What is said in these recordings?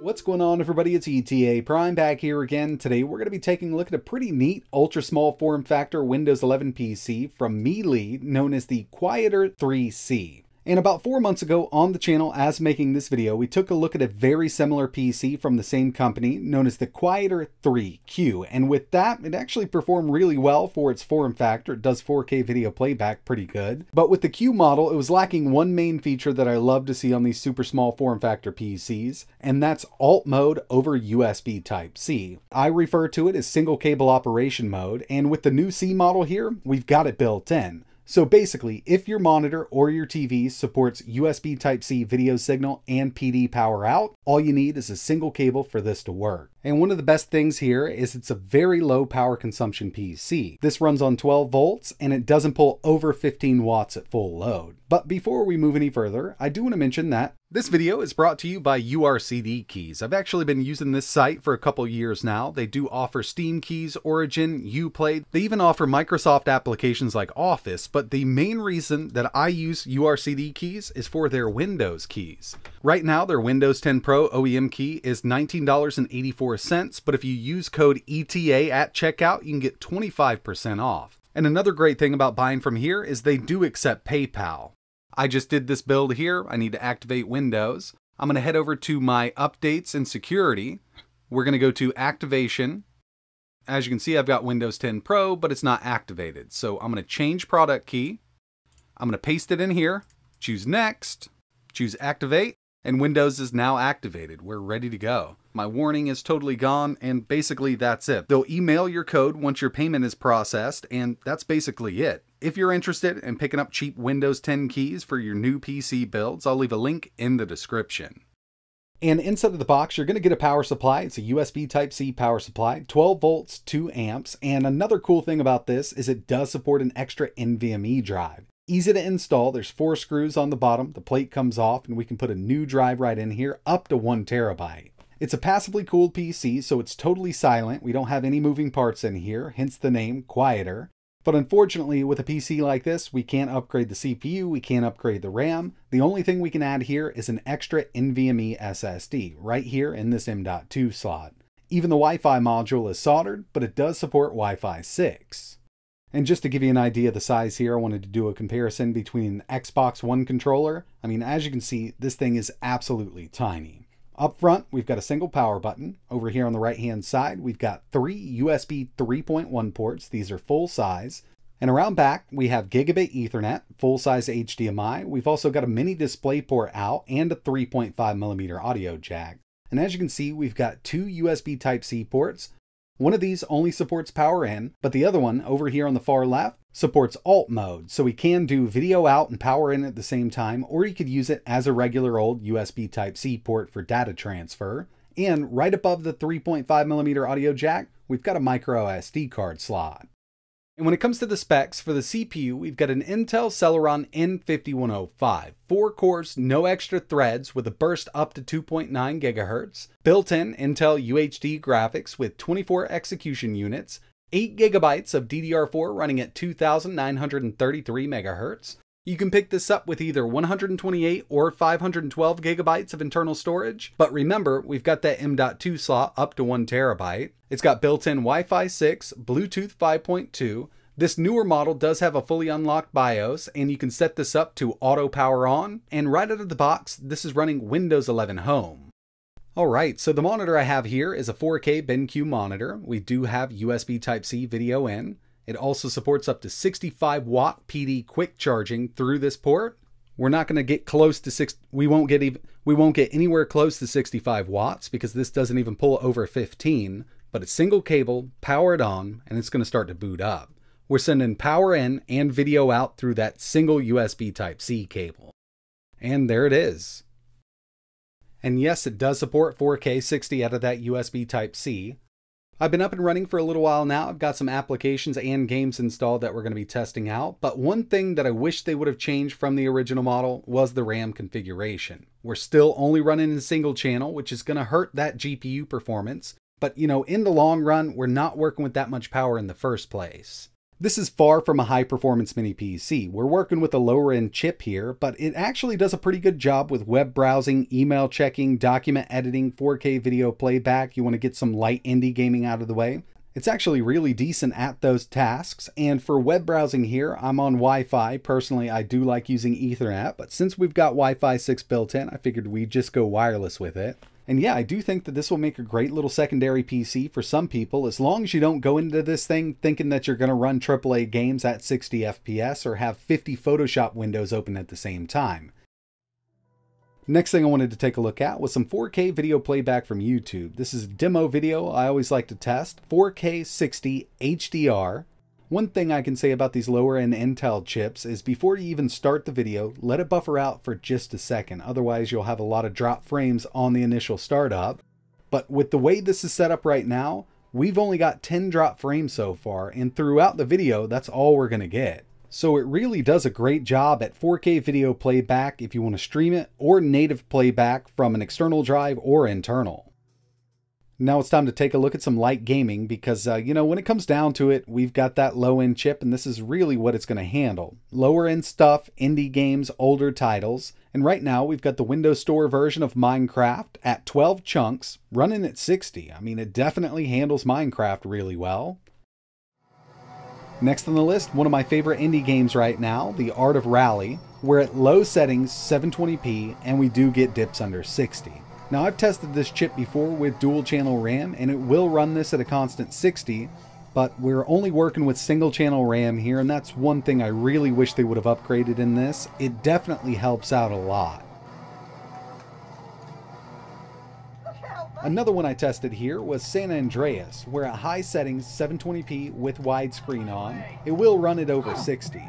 What's going on, everybody? It's ETAPRIME back here again. Today we're going to be taking a look at a pretty neat ultra small form factor Windows 11 PC from MELE known as the Quieter3C. And about 4 months ago on the channel, as making this video, we took a look at a very similar PC from the same company known as the Quieter3Q. And with that, it actually performed really well for its form factor. It does 4K video playback pretty good. But with the Q model, it was lacking one main feature that I love to see on these super small form factor PCs, and that's alt mode over USB Type-C. I refer to it as single cable operation mode, and with the new C model here, we've got it built in. So basically, if your monitor or your TV supports USB Type-C video signal and PD power out, all you need is a single cable for this to work. And one of the best things here is it's a very low power consumption PC. This runs on 12 volts and it doesn't pull over 15 watts at full load. But before we move any further, I do want to mention that this video is brought to you by URCD keys. I've actually been using this site for a couple years now. They do offer Steam keys, Origin, Uplay. They even offer Microsoft applications like Office, but the main reason that I use URCD keys is for their Windows keys. Right now, their Windows 10 Pro OEM key is $19.84, but if you use code ETA at checkout, you can get 25% off. And another great thing about buying from here is they do accept PayPal. I just did this build here. I need to activate Windows. I'm going to head over to my updates and security. We're going to go to activation. As you can see, I've got Windows 10 Pro, but it's not activated. So I'm going to change product key. I'm going to paste it in here, choose next, choose activate, and Windows is now activated. We're ready to go. My warning is totally gone, and basically that's it. They'll email your code once your payment is processed, and that's basically it. If you're interested in picking up cheap Windows 10 keys for your new PC builds, I'll leave a link in the description. And inside of the box, you're going to get a power supply. It's a USB Type-C power supply, 12 volts, 2 amps. And another cool thing about this is it does support an extra NVMe drive. Easy to install. There's 4 screws on the bottom. The plate comes off and we can put a new drive right in here up to 1 terabyte. It's a passively cooled PC, so it's totally silent. We don't have any moving parts in here, hence the name Quieter. But unfortunately, with a PC like this, we can't upgrade the CPU, we can't upgrade the RAM. The only thing we can add here is an extra NVMe SSD, right here in this M.2 slot. Even the Wi-Fi module is soldered, but it does support Wi-Fi 6. And just to give you an idea of the size here, I wanted to do a comparison between an Xbox One controller. I mean, as you can see, this thing is absolutely tiny. Up front, we've got a single power button. Over here on the right-hand side, we've got 3 USB 3.1 ports. These are full size. And around back, we have gigabit Ethernet, full-size HDMI. We've also got a mini display port out and a 3.5mm audio jack. And as you can see, we've got 2 USB Type-C ports. One of these only supports power in, but the other one over here on the far left supports alt mode. So we can do video out and power in at the same time, or you could use it as a regular old USB Type-C port for data transfer. And right above the 3.5mm audio jack, we've got a micro SD card slot. And when it comes to the specs for the CPU, we've got an Intel Celeron N5105, 4 cores, no extra threads with a burst up to 2.9 GHz, built-in Intel UHD graphics with 24 execution units, 8 GB of DDR4 running at 2,933 MHz. You can pick this up with either 128 or 512 GB of internal storage, but remember, we've got that M.2 slot up to 1 TB. It's got built-in Wi-Fi 6, Bluetooth 5.2. This newer model does have a fully unlocked BIOS, and you can set this up to auto power on, and right out of the box, this is running Windows 11 Home. Alright, so the monitor I have here is a 4K BenQ monitor. We do have USB Type-C video in. It also supports up to 65 watt PD quick charging through this port. We're not going to get close to we won't get anywhere close to 65 watts because this doesn't even pull over 15, but it's single cable, powered on, and it's going to start to boot up. We're sending power in and video out through that single USB Type-C cable. And there it is. And yes, it does support 4K 60 out of that USB Type-C. I've been up and running for a little while now. I've got some applications and games installed that we're going to be testing out. But one thing that I wish they would have changed from the original model was the RAM configuration. We're still only running in single channel, which is going to hurt that GPU performance. But, you know, in the long run, we're not working with that much power in the first place. This is far from a high-performance mini PC. We're working with a lower-end chip here, but it actually does a pretty good job with web browsing, email checking, document editing, 4K video playback. You want to get some light indie gaming out of the way. It's actually really decent at those tasks, and for web browsing here, I'm on Wi-Fi. Personally, I do like using Ethernet, but since we've got Wi-Fi 6 built in, I figured we'd just go wireless with it. And yeah, I do think that this will make a great little secondary PC for some people, as long as you don't go into this thing thinking that you're going to run AAA games at 60 FPS or have 50 Photoshop windows open at the same time. Next thing I wanted to take a look at was some 4K video playback from YouTube. This is a demo video I always like to test, 4K 60 HDR. One thing I can say about these lower end Intel chips is before you even start the video, let it buffer out for just a second. Otherwise you'll have a lot of drop frames on the initial startup. But with the way this is set up right now, we've only got 10 drop frames so far, and throughout the video, that's all we're going to get. So it really does a great job at 4K video playback if you want to stream it, or native playback from an external drive or internal. Now it's time to take a look at some light gaming because, you know, when it comes down to it, we've got that low-end chip and this is really what it's going to handle. Lower-end stuff, indie games, older titles, and right now we've got the Windows Store version of Minecraft at 12 chunks, running at 60. I mean, it definitely handles Minecraft really well. Next on the list, one of my favorite indie games right now, The Art of Rally. We're at low settings, 720p, and we do get dips under 60. Now I've tested this chip before with dual channel RAM and it will run this at a constant 60, but we're only working with single channel RAM here, and that's one thing I really wish they would have upgraded in this. It definitely helps out a lot. Another one I tested here was San Andreas, where at high settings, 720p with widescreen on, it will run it over 60.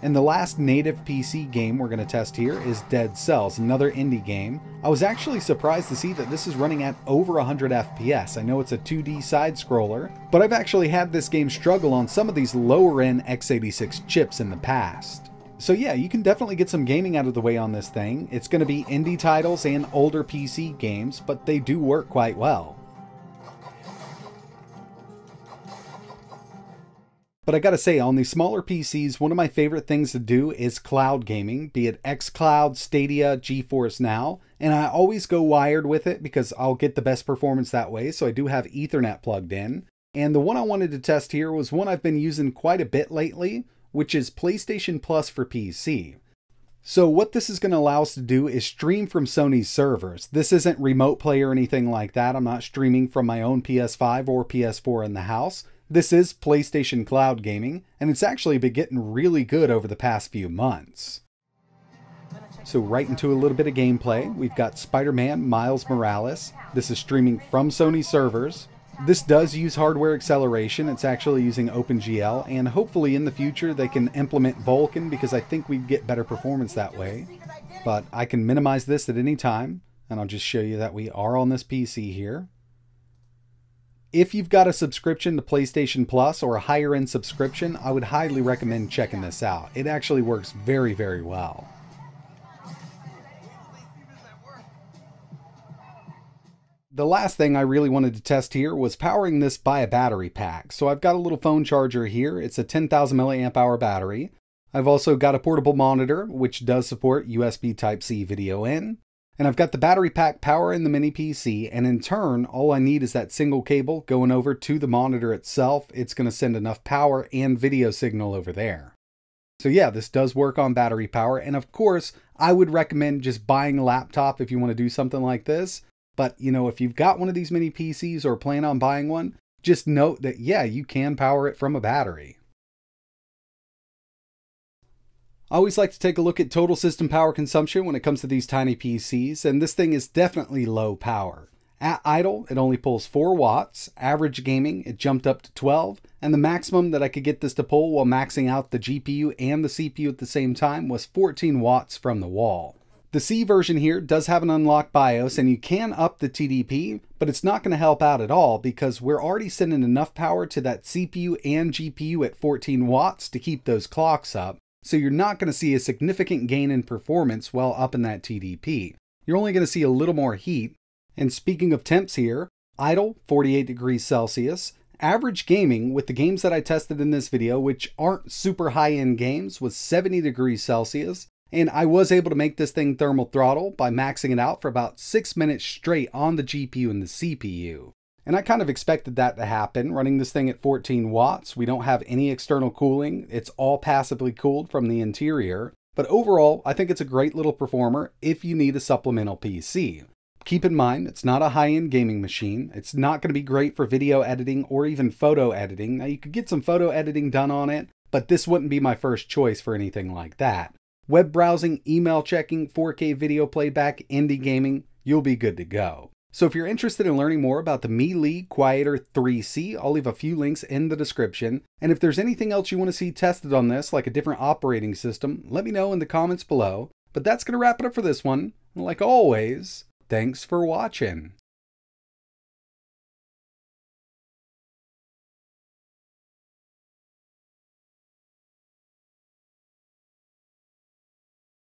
And the last native PC game we're going to test here is Dead Cells, another indie game. I was actually surprised to see that this is running at over 100 FPS. I know it's a 2D side-scroller, but I've actually had this game struggle on some of these lower-end x86 chips in the past. So yeah, you can definitely get some gaming out of the way on this thing. It's going to be indie titles and older PC games, but they do work quite well. But I gotta say, on these smaller PCs, one of my favorite things to do is cloud gaming, be it xCloud, Stadia, GeForce Now, and I always go wired with it because I'll get the best performance that way, so I do have Ethernet plugged in. And the one I wanted to test here was one I've been using quite a bit lately, which is PlayStation Plus for PC. So what this is going to allow us to do is stream from Sony's servers. This isn't remote play or anything like that. I'm not streaming from my own PS5 or PS4 in the house. This is PlayStation Cloud Gaming, and it's actually been getting really good over the past few months. So right into a little bit of gameplay, we've got Spider-Man Miles Morales. This is streaming from Sony servers. This does use hardware acceleration. It's actually using OpenGL, and hopefully in the future they can implement Vulkan because I think we'd get better performance that way. But I can minimize this at any time, and I'll just show you that we are on this PC here. If you've got a subscription to PlayStation Plus or a higher end subscription, I would highly recommend checking this out. It actually works very, very well. The last thing I really wanted to test here was powering this by a battery pack. So I've got a little phone charger here. It's a 10,000 milliamp hour battery. I've also got a portable monitor, which does support USB Type-C video in. And I've got the battery pack powering the mini PC, and in turn, all I need is that single cable going over to the monitor itself. It's going to send enough power and video signal over there. So yeah, this does work on battery power, and of course, I would recommend just buying a laptop if you want to do something like this. But, you know, if you've got one of these mini PCs or plan on buying one, just note that, yeah, you can power it from a battery. I always like to take a look at total system power consumption when it comes to these tiny PCs, and this thing is definitely low power. At idle, it only pulls 4 watts, average gaming, it jumped up to 12, and the maximum that I could get this to pull while maxing out the GPU and the CPU at the same time was 14 watts from the wall. The C version here does have an unlocked BIOS, and you can up the TDP, but it's not going to help out at all because we're already sending enough power to that CPU and GPU at 14 watts to keep those clocks up. So you're not going to see a significant gain in performance while up in that TDP. You're only going to see a little more heat, And speaking of temps here, idle 48 degrees Celsius, average gaming with the games that I tested in this video, which aren't super high-end games, was 70 degrees Celsius. And I was able to make this thing thermal throttle by maxing it out for about 6 minutes straight on the GPU and the CPU. And I kind of expected that to happen. Running this thing at 14 watts, we don't have any external cooling. It's all passively cooled from the interior. But overall, I think it's a great little performer if you need a supplemental PC. Keep in mind, it's not a high-end gaming machine. It's not going to be great for video editing or even photo editing. Now, you could get some photo editing done on it, but this wouldn't be my first choice for anything like that. Web browsing, email checking, 4K video playback, indie gaming, you'll be good to go. So if you're interested in learning more about the MELE Quieter3C, I'll leave a few links in the description. And if there's anything else you want to see tested on this, like a different operating system, let me know in the comments below. But that's going to wrap it up for this one. Like always, thanks for watching.